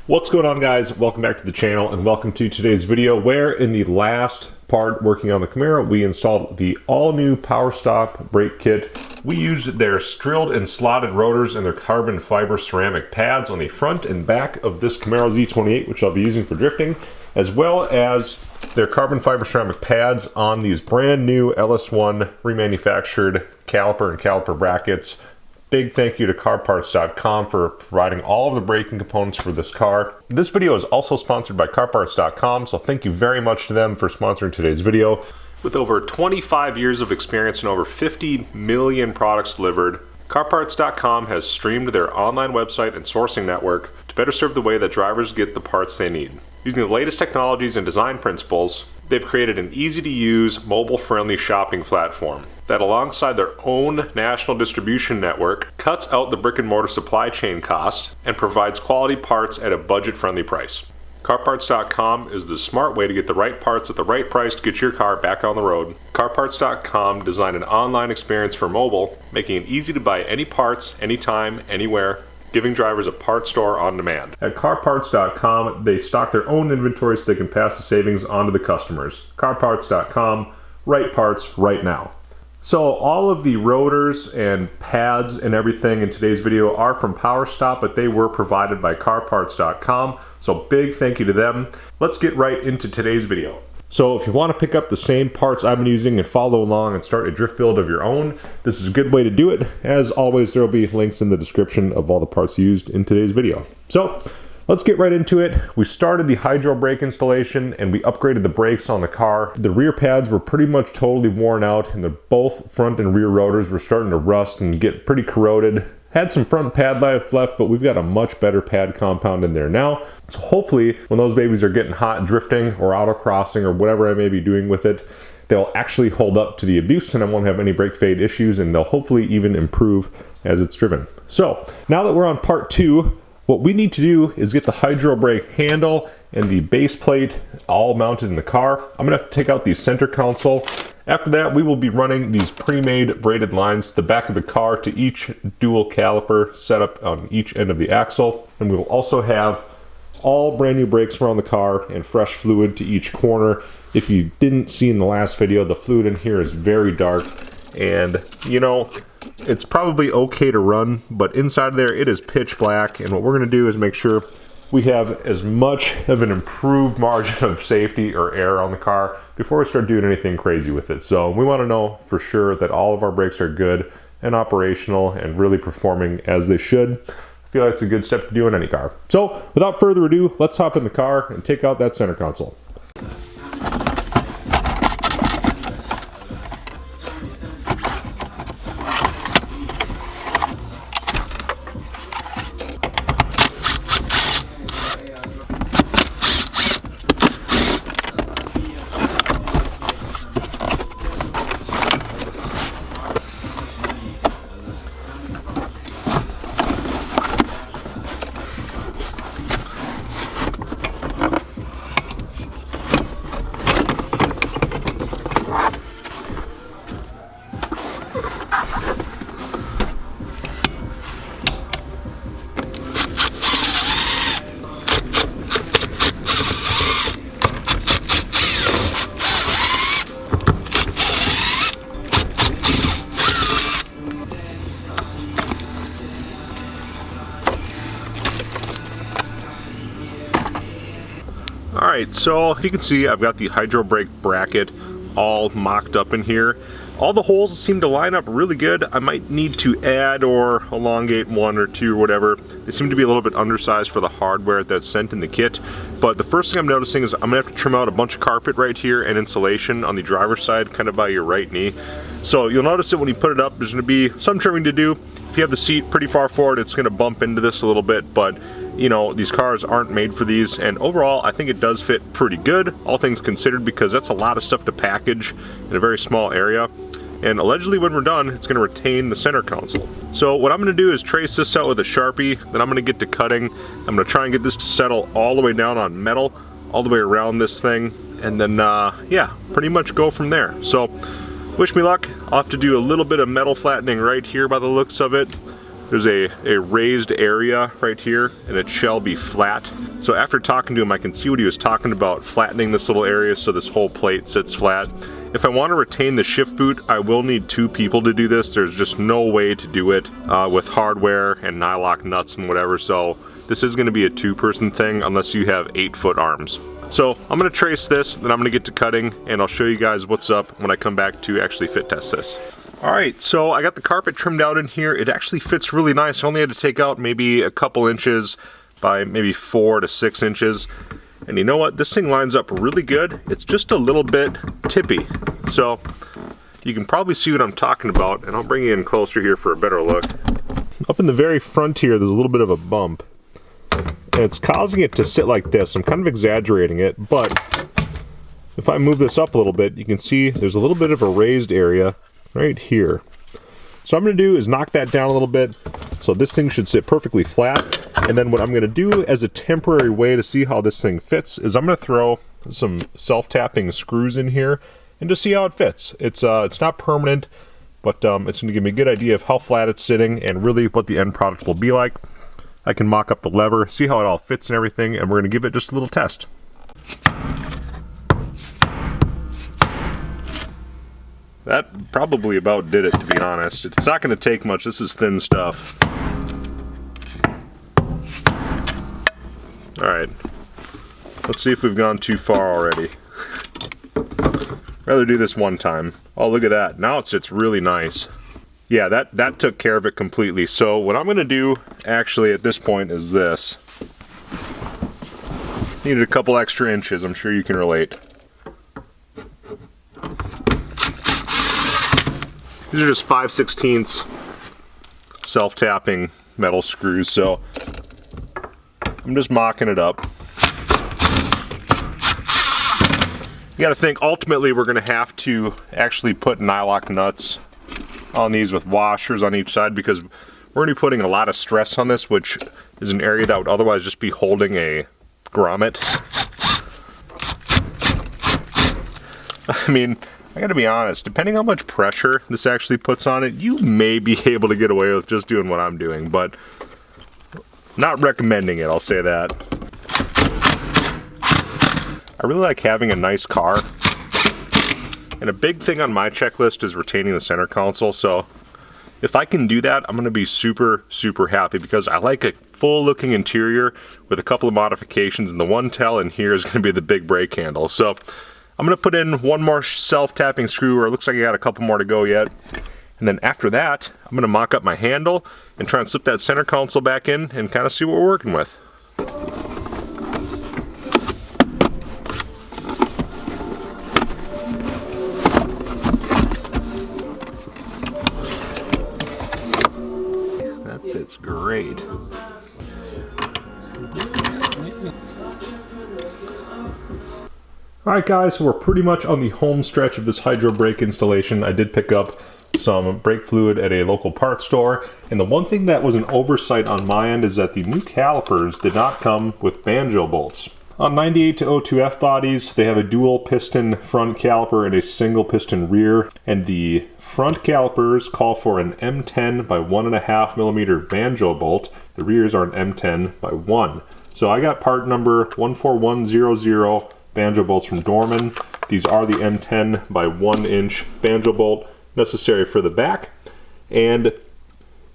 What's going on, guys? Welcome back to the channel and welcome to today's video, where in the last part working on the Camaro we installed the all-new Powerstop brake kit. We used their strilled and slotted rotors and their carbon fiber ceramic pads on the front and back of this Camaro Z28, which I'll be using for drifting, as well as their carbon fiber ceramic pads on these brand new LS1 remanufactured caliper and caliper brackets. Big thank you to carparts.com for providing all of the braking components for this car. This video is also sponsored by carparts.com, so thank you very much to them for sponsoring today's video. With over 25 years of experience and over 50 million products delivered, carparts.com has streamed their online website and sourcing network to better serve the way that drivers get the parts they need. Using the latest technologies and design principles, they've created an easy-to-use, mobile-friendly shopping platform that, alongside their own national distribution network, cuts out the brick-and-mortar supply chain cost and provides quality parts at a budget-friendly price. Carparts.com is the smart way to get the right parts at the right price to get your car back on the road. Carparts.com designed an online experience for mobile, making it easy to buy any parts, anytime, anywhere, giving drivers a parts store on demand. At carparts.com, they stock their own inventory so they can pass the savings on to the customers. Carparts.com, right parts, right now. So all of the rotors and pads and everything in today's video are from Powerstop, but they were provided by carparts.com. So big thank you to them. Let's get right into today's video. So if you want to pick up the same parts I've been using and follow along and start a drift build of your own, this is a good way to do it. As always, there will be links in the description of all the parts used in today's video. So let's get right into it. We started the Hydrobrake installation and we upgraded the brakes on the car. The rear pads were pretty much totally worn out and both front and rear rotors were starting to rust and get pretty corroded. Had some front pad life left, but we've got a much better pad compound in there now. So hopefully when those babies are getting hot drifting or autocrossing or whatever I may be doing with it, they'll actually hold up to the abuse and I won't have any brake fade issues, and they'll hopefully even improve as it's driven. So now that we're on part two, what we need to do is get the Hydrobrake handle and the base plate all mounted in the car. I'm gonna have to take out the center console. After that, we will be running these pre-made braided lines to the back of the car to each dual caliper set up on each end of the axle. And we will also have all brand new brakes around the car and fresh fluid to each corner. If you didn't see in the last video, the fluid in here is very dark, and you know, it's probably okay to run, but inside there it is pitch black. And what we're going to do is make sure we have as much of an improved margin of safety or air on the car before we start doing anything crazy with it. So we want to know for sure that all of our brakes are good and operational and really performing as they should. I feel like it's a good step to do in any car. So without further ado, let's hop in the car and take out that center console. Alright, so you can see I've got the Hydrobrake bracket all mocked up in here. All the holes seem to line up really good. I might need to add or elongate one or two or whatever. They seem to be a little bit undersized for the hardware that's sent in the kit. But the first thing I'm noticing is I'm gonna have to trim out a bunch of carpet right here and insulation on the driver's side, kind of by your right knee. So you'll notice that when you put it up, there's gonna be some trimming to do. If you have the seat pretty far forward, it's gonna bump into this a little bit, but you know, these cars aren't made for these, and overall I think it does fit pretty good, all things considered, because that's a lot of stuff to package in a very small area. And allegedly when we're done, it's going to retain the center console. So what I'm going to do is trace this out with a Sharpie, then I'm going to get to cutting. I'm going to try and get this to settle all the way down on metal, all the way around this thing, and then yeah, pretty much go from there. So wish me luck. I'll have to do a little bit of metal flattening right here by the looks of it. there's a raised area right here, and it shall be flat. So after talking to him, I can see what he was talking about, flattening this little area so this whole plate sits flat. If I want to retain the shift boot, I will need 2 people to do this. There's just no way to do it with hardware and nylock nuts and whatever, so this is going to be a 2-person thing unless you have 8-foot arms. So I'm going to trace this, then I'm going to get to cutting, and I'll show you guys what's up when I come back to actually fit test this. Alright, so I got the carpet trimmed out in here. It actually fits really nice. I only had to take out maybe a couple inches by maybe 4 to 6 inches. And you know what? This thing lines up really good. It's just a little bit tippy. So you can probably see what I'm talking about, and I'll bring you in closer here for a better look. Up in the very front here, there's a little bit of a bump. And it's causing it to sit like this. I'm kind of exaggerating it, but if I move this up a little bit, you can see there's a little bit of a raised area right here. So what I'm going to do is knock that down a little bit, so this thing should sit perfectly flat. And then what I'm going to do as a temporary way to see how this thing fits is I'm going to throw some self-tapping screws in here and just see how it fits. It's not permanent, but it's going to give me a good idea of how flat it's sitting and really what the end product will be like. I can mock up the lever, see how it all fits and everything, and we're going to give it just a little test. That probably about did it, to be honest. It's not going to take much. This is thin stuff. Alright, let's see if we've gone too far already. Rather do this one time. Oh, look at that. Now it sits really nice. Yeah, that took care of it completely. So what I'm going to do actually at this point is this. Needed a couple extra inches, I'm sure you can relate. These are just 5/16 self-tapping metal screws, so I'm just mocking it up. You gotta think, ultimately we're gonna have to actually put nylock nuts on these with washers on each side because we're gonna be putting a lot of stress on this, which is an area that would otherwise just be holding a grommet. I mean, I gotta be honest, depending on how much pressure this actually puts on it, you may be able to get away with just doing what I'm doing, but not recommending it, I'll say that. I really like having a nice car, and a big thing on my checklist is retaining the center console, so if I can do that, I'm going to be super, super happy because I like a full looking interior with a couple of modifications, and the one tell in here is going to be the big brake handle. So I'm going to put in one more self-tapping screw, or it looks like I got a couple more to go yet. And then after that, I'm going to mock up my handle and try and slip that center console back in and kind of see what we're working with. That fits great. Alright guys, so we're pretty much on the home stretch of this Hydrobrake installation. I did pick up some brake fluid at a local parts store, and the one thing that was an oversight on my end is that the new calipers did not come with Banjo bolts. On 98 to 02 F bodies, they have a dual piston front caliper and a single piston rear, and the front calipers call for an M10 by 1.5 millimeter Banjo bolt. The rears are an M10 by 1. So I got part number 14100 Banjo bolts from Dorman. These are the M10 by 1 inch Banjo bolt necessary for the back. And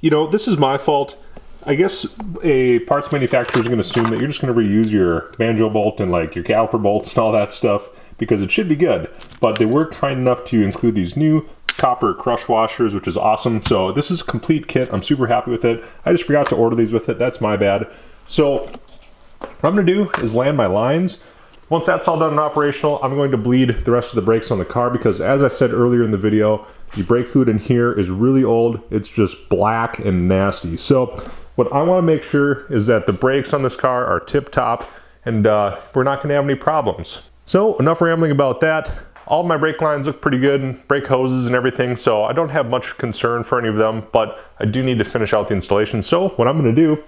you know, this is my fault. I guess a parts manufacturer is going to assume that you're just going to reuse your Banjo bolt and like your caliper bolts and all that stuff because it should be good. But they were kind enough to include these new copper crush washers, which is awesome. So this is a complete kit. I'm super happy with it. I just forgot to order these with it. That's my bad. So what I'm going to do is land my lines. Once that's all done and operational, I'm going to bleed the rest of the brakes on the car because, as I said earlier in the video, the brake fluid in here is really old. It's just black and nasty. So what I want to make sure is that the brakes on this car are tip-top and we're not going to have any problems. So enough rambling about that. All my brake lines look pretty good, brake hoses and everything, so I don't have much concern for any of them, but I do need to finish out the installation. So what I'm going to do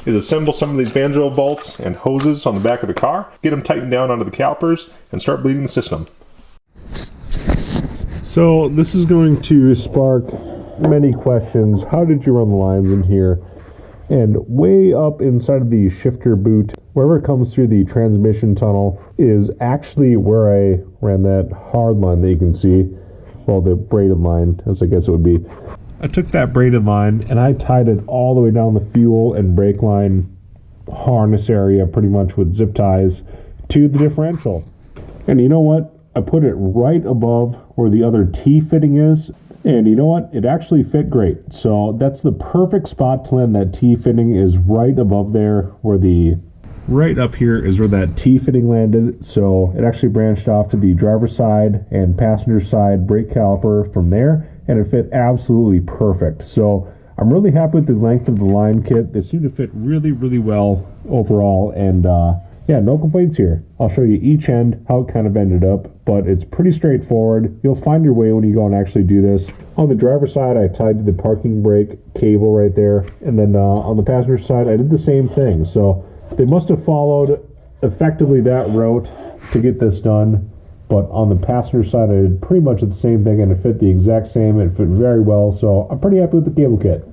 is assemble some of these Banjo bolts and hoses on the back of the car, get them tightened down onto the calipers, and start bleeding the system. So this is going to spark many questions. How did you run the lines in here? And way up inside of the shifter boot, wherever it comes through the transmission tunnel, is actually where I ran that hard line that you can see. Well, the braided line, as I guess it would be. I took that braided line and I tied it all the way down the fuel and brake line harness area, pretty much with zip ties, to the differential. And you know what? I put it right above where the other T fitting is. And you know what? It actually fit great. So that's the perfect spot to land that T fitting, is right above there where the... Right up here is where that T fitting landed. So it actually branched off to the driver's side and passenger side brake caliper from there. And it fit absolutely perfect. So I'm really happy with the length of the line kit. They seem to fit really, really well overall. And yeah, no complaints here. I'll show you each end, how it kind of ended up, but it's pretty straightforward. You'll find your way when you go and actually do this. On the driver's side, I tied to the parking brake cable right there. And then on the passenger side, I did the same thing. So they must have followed effectively that route to get this done. But on the passenger side, I did pretty much the same thing, and it fit the exact same. It fit very well. So I'm pretty happy with the cable kit.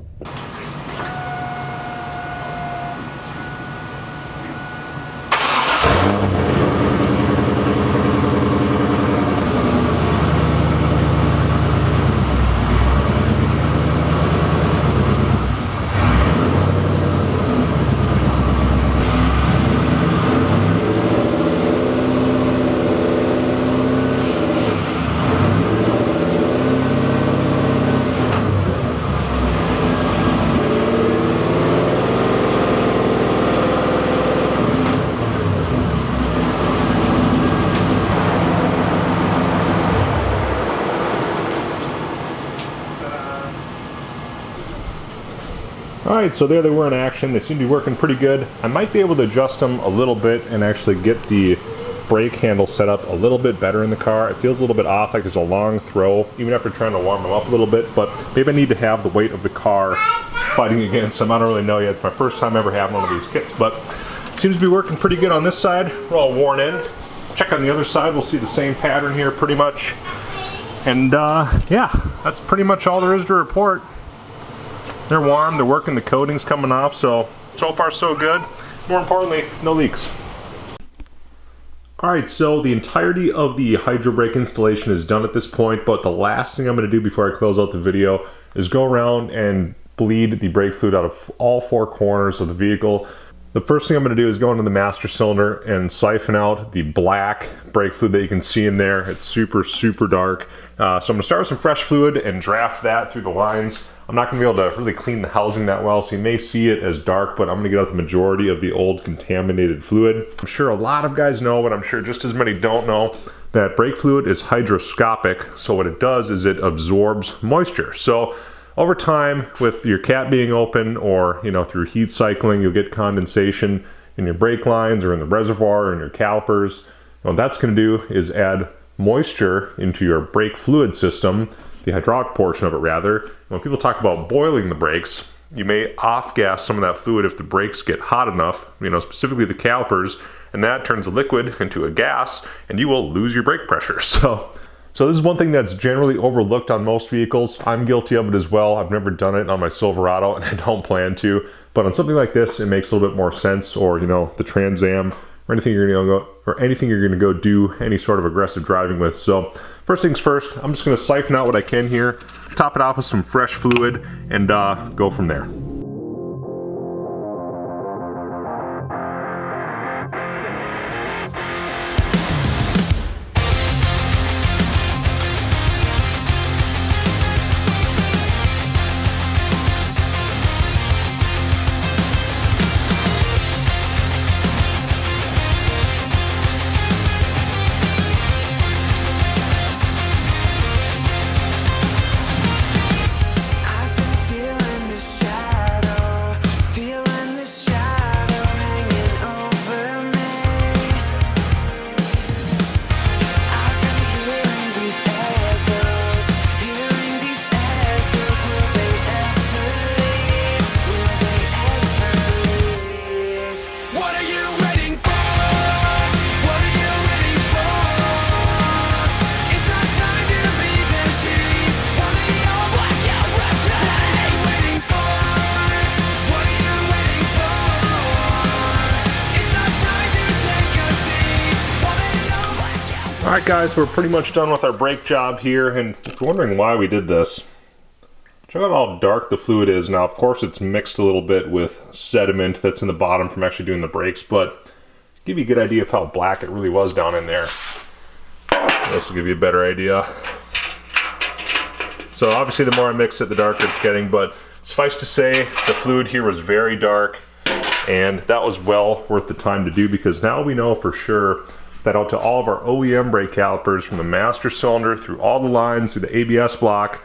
Alright, so there they were in action. They seem to be working pretty good. I might be able to adjust them a little bit and actually get the brake handle set up a little bit better in the car. It feels a little bit off, like there's a long throw, even after trying to warm them up a little bit, but maybe I need to have the weight of the car fighting against them. I don't really know yet. It's my first time ever having one of these kits, but it seems to be working pretty good on this side. We're all worn in. Check on the other side, we'll see the same pattern here pretty much. And yeah, that's pretty much all there is to report. They're warm, they're working, the coating's coming off, so far so good. More importantly, no leaks. Alright, so the entirety of the Hydrobrake installation is done at this point, but the last thing I'm going to do before I close out the video is go around and bleed the brake fluid out of all four corners of the vehicle. The first thing I'm going to do is go into the master cylinder and siphon out the black brake fluid that you can see in there. It's super, super dark. So I'm going to start with some fresh fluid and draft that through the lines. I'm not going to be able to really clean the housing that well, so you may see it as dark, but I'm going to get out the majority of the old contaminated fluid. I'm sure a lot of guys know, but I'm sure just as many don't know, that brake fluid is hygroscopic. So what it does is it absorbs moisture. So over time, with your cap being open or through heat cycling, you'll get condensation in your brake lines or in the reservoir or in your calipers. What that's going to do is add moisture into your brake fluid system, the hydraulic portion of it rather. When people talk about boiling the brakes, you may off-gas some of that fluid if the brakes get hot enough, specifically the calipers, and that turns the liquid into a gas, and you will lose your brake pressure. So this is one thing that's generally overlooked on most vehicles. I'm guilty of it as well. I've never done it on my Silverado, and I don't plan to. But on something like this, it makes a little bit more sense, or the Trans Am, or anything you're going to go do any sort of aggressive driving with. So first things first, I'm just going to siphon out what I can here, top it off with some fresh fluid, and go from there. I've been feeling the shadow. Alright guys, we're pretty much done with our brake job here, and if you're wondering why we did this, check out how dark the fluid is. Now of course it's mixed a little bit with sediment that's in the bottom from actually doing the brakes, but give you a good idea of how black it really was down in there. This will give you a better idea. So obviously the more I mix it, the darker it's getting, but suffice to say, the fluid here was very dark, and that was well worth the time to do, because now we know for sure that out to all of our OEM brake calipers, from the master cylinder through all the lines, through the ABS block,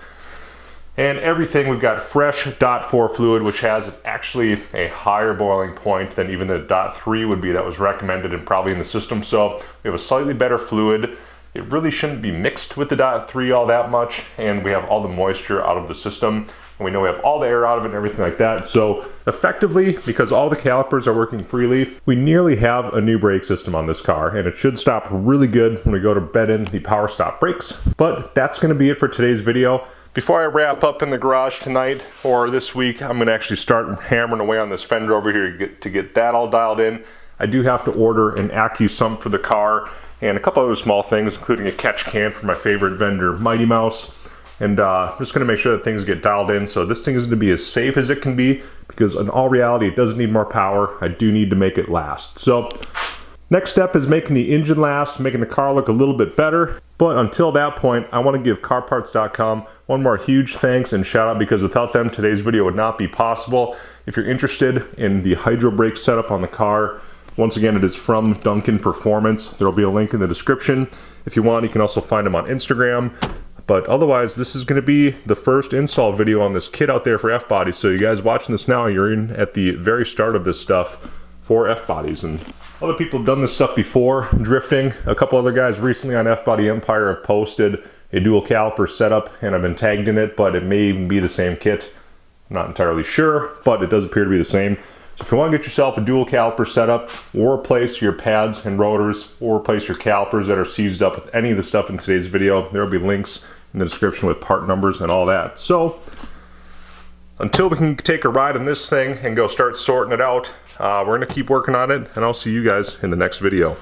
and everything, we've got fresh .4 fluid, which has actually a higher boiling point than even the .3 would be that was recommended and probably in the system. So we have a slightly better fluid. It really shouldn't be mixed with the .3 all that much, and we have all the moisture out of the system, and we know we have all the air out of it and everything like that. So effectively, because all the calipers are working freely, we nearly have a new brake system on this car, and it should stop really good when we go to bed in the Powerstop brakes. But that's going to be it for today's video. Before I wrap up in the garage tonight or this week, I'm going to actually start hammering away on this fender over here to get that all dialed in. I do have to order an AccuSump sump for the car, and a couple other small things, including a catch can from my favorite vendor, Mighty Mouse. And just gonna make sure that things get dialed in. So this thing is gonna be as safe as it can be, because in all reality, it doesn't need more power. I do need to make it last. So next step is making the engine last, making the car look a little bit better. But until that point, I wanna give carparts.com one more huge thanks and shout out, because without them, today's video would not be possible. If you're interested in the Hydrobrake setup on the car, once again, it is from Duncan Performance. There will be a link in the description. If you want, you can also find them on Instagram. But otherwise, this is going to be the first install video on this kit out there for F-bodies. So you guys watching this now, you're in at the very start of this stuff for F-bodies. And other people have done this stuff before, drifting. A couple other guys recently on F-Body Empire have posted a dual caliper setup, and I've been tagged in it, but it may even be the same kit. I'm not entirely sure, but it does appear to be the same. So if you want to get yourself a dual caliper setup, or replace your pads and rotors, or replace your calipers that are seized up with any of the stuff in today's video, there will be links in the description with part numbers and all that. So until we can take a ride on this thing and go start sorting it out, we're going to keep working on it, and I'll see you guys in the next video.